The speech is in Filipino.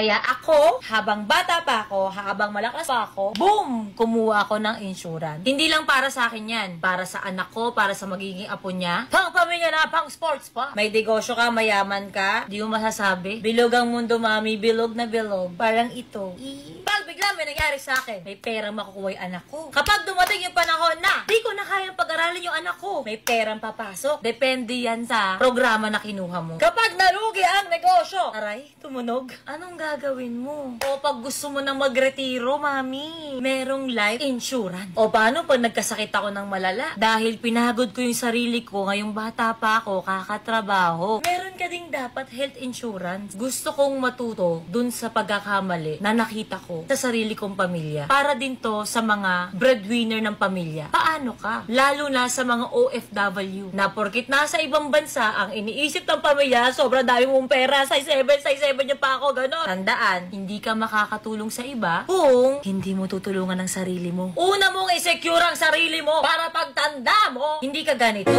Kaya ako, habang bata pa ako, habang malakas pa ako, boom! Kumuha ako ng insurance. Hindi lang para sa akin yan. Para sa anak ko, para sa magiging apo niya. Pang pamilya na, pang sports pa. May negosyo ka, mayaman ka, di mo masasabi. Bilog ang mundo, mami. Bilog na bilog. Parang ito. Pag bigla may nangyari sa akin, may perang makukuha yung anak ko. Kapag dumating yung panahon na, di ko na kayang pag-aralin yung anak ko, may perang papasok. Depende yan sa programa na kinuha mo. Kapag nalugi ang negosyo, aray, tumunog. Anong gagawin mo? O pag gusto mo nang magretiro, mami, merong life insurance. O paano pag nagkasakit ako ng malala? Dahil pinagod ko yung sarili ko, ngayong bata pa ako, kakatrabaho. Meron ka ding dapat health insurance. Gusto kong matuto dun sa pagkakamali na nakita ko sa sarili kong pamilya. Para din to sa mga breadwinner ng pamilya. Paano ka? Lalo na sa mga OFW na porkit nasa ibang bansa, ang iniisip ng pamilya, sobrang dami mong pera, size 7 niya pa ako, gano'n. Tandaan, hindi ka makakatulong sa iba kung hindi mo tutulungan ang sarili mo. Una mong i-secure ang sarili mo para pagtanda mo, hindi ka ganito.